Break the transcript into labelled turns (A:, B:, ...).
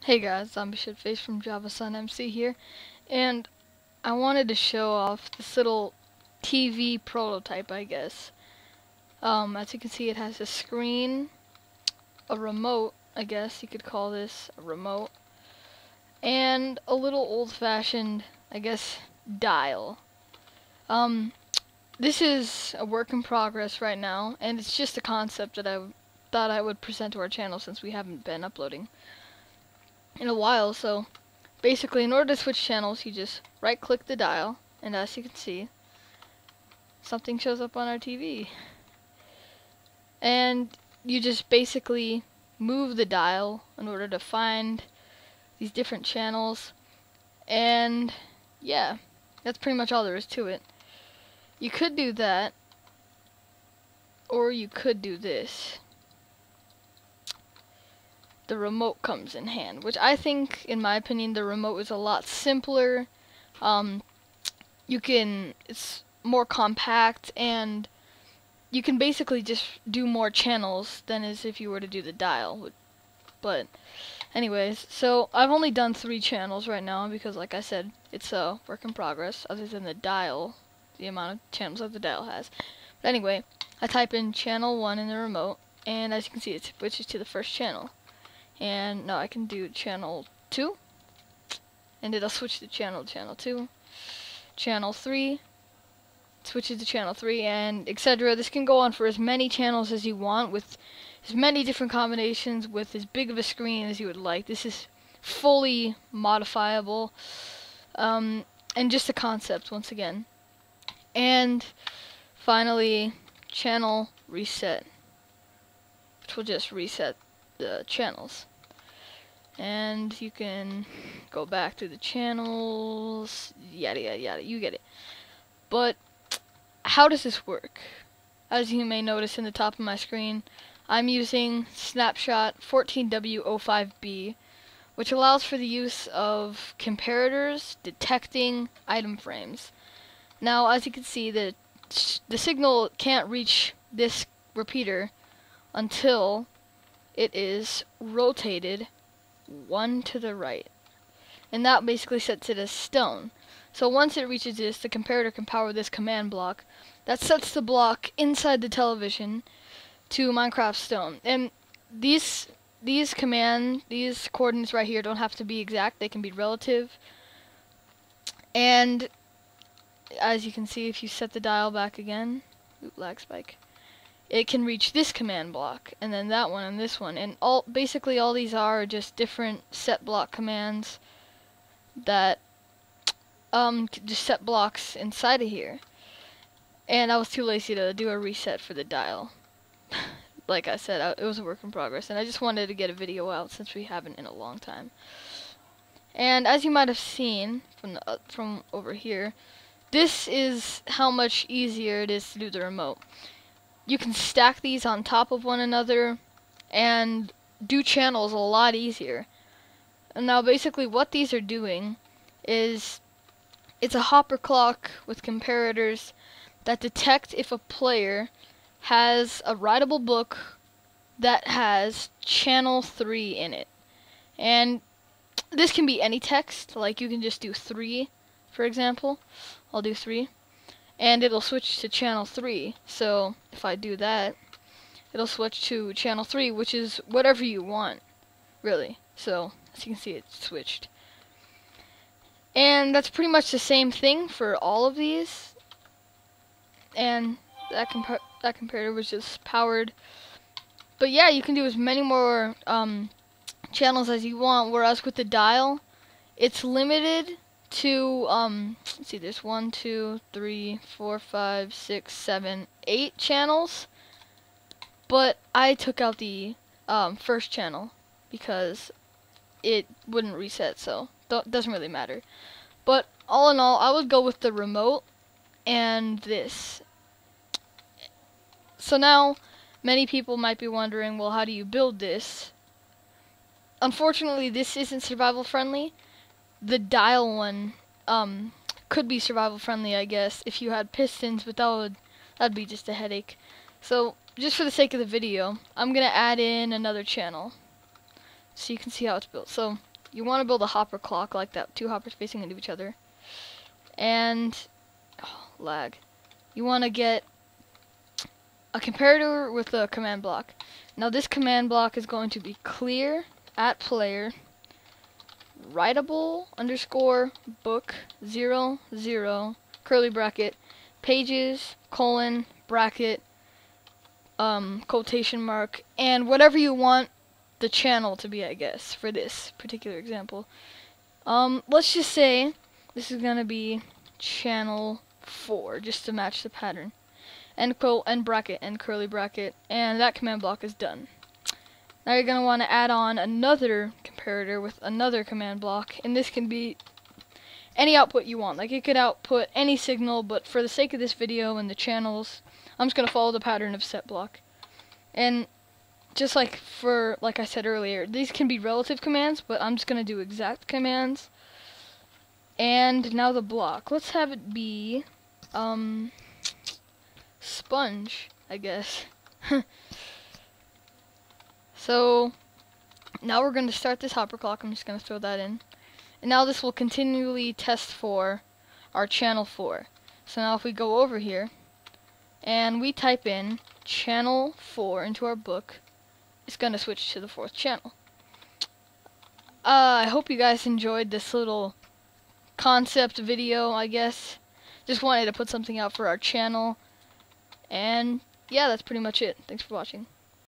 A: Hey guys, Zombie Shitface from Java Sun MC here, and I wanted to show off this little TV prototype, I guess. As you can see, it has a screen, a remote, I guess you could call this a remote, and a little old-fashioned, I guess, dial. This is a work in progress right now, and it's just a concept that I thought I would present to our channel since we haven't been uploading in a while. So basically, in order to switch channels, you just right click the dial, and as you can see, something shows up on our TV, and you just basically move the dial in order to find these different channels. And yeah, that's pretty much all there is to it. You could do that, or you could do this. The remote comes in hand, which I think, in my opinion, the remote is a lot simpler. It's more compact, and you can basically just do more channels than as if you were to do the dial. But anyways, so I've only done 3 channels right now because, like I said, it's a work in progress, other than the dial, the amount of channels that the dial has. But anyway, I type in channel 1 in the remote, and as you can see, it switches to the first channel. And now I can do channel 2, and it'll switch to channel 2, channel 3, switches to channel 3, and etc. This can go on for as many channels as you want, with as many different combinations, with as big of a screen as you would like. This is fully modifiable, and just a concept once again. And finally, channel reset, which will just reset the channels, and you can go back to the channels, yada yada yada, you get it. But how does this work? As you may notice in the top of my screen, I'm using snapshot 14W05B, which allows for the use of comparators detecting item frames. Now, as you can see, the signal can't reach this repeater until it is rotated 1 to the right, and that basically sets it as stone. So once it reaches this, the comparator can power this command block that sets the block inside the television to Minecraft stone. And these coordinates right here don't have to be exact, they can be relative. And as you can see, if you set the dial back again, lag spike, it can reach this command block, and then that one, and this one, and basically all these are just different set block commands that just set blocks inside of here. And I was too lazy to do a reset for the dial. Like I said, it was a work in progress, and I just wanted to get a video out since we haven't in a long time. And as you might have seen from over here, this is how much easier it is to do the remote. You can stack these on top of one another and do channels a lot easier. And now basically what these are doing is, it's a hopper clock with comparators that detect if a player has a writable book that has channel 3 in it. And this can be any text, like you can just do 3, for example. I'll do 3. And it'll switch to channel 3. So if I do that, it'll switch to channel 3, which is whatever you want, really. So as you can see, it switched. And that's pretty much the same thing for all of these. And that comparator was just powered. But yeah, you can do as many more channels as you want, whereas with the dial, it's limited to let's see, there's 1, 2, 3, 4, 5, 6, 7, 8 channels, but I took out the first channel because it wouldn't reset, so doesn't really matter. But all in all, I would go with the remote and this. So now many people might be wondering, well, how do you build this? Unfortunately, this isn't survival friendly. The dial one could be survival friendly, I guess, if you had pistons, but that'd be just a headache. So just for the sake of the video, I'm gonna add in another channel so you can see how it's built. So you want to build a hopper clock like that, 2 hoppers facing into each other. And lag. You want to get a comparator with a command block. Now this command block is going to be clear at player writable underscore book 00 curly bracket pages colon bracket quotation mark and whatever you want the channel to be, I guess, for this particular example. Let's just say this is gonna be channel 4 just to match the pattern. End quote, end bracket, end curly bracket, and that command block is done. Now you're going to want to add on another comparator with another command block, and this can be any output you want. Like, it could output any signal, but for the sake of this video and the channels, I'm just going to follow the pattern of set block. And just like I said earlier, these can be relative commands, but I'm just going to do exact commands. And now the block. Let's have it be sponge, I guess. So now we're going to start this hopper clock. I'm just going to throw that in. And now this will continually test for our channel 4. So now if we go over here and we type in channel 4 into our book, it's going to switch to the 4th channel. I hope you guys enjoyed this little concept video, I guess. Just wanted to put something out for our channel. And yeah, that's pretty much it. Thanks for watching.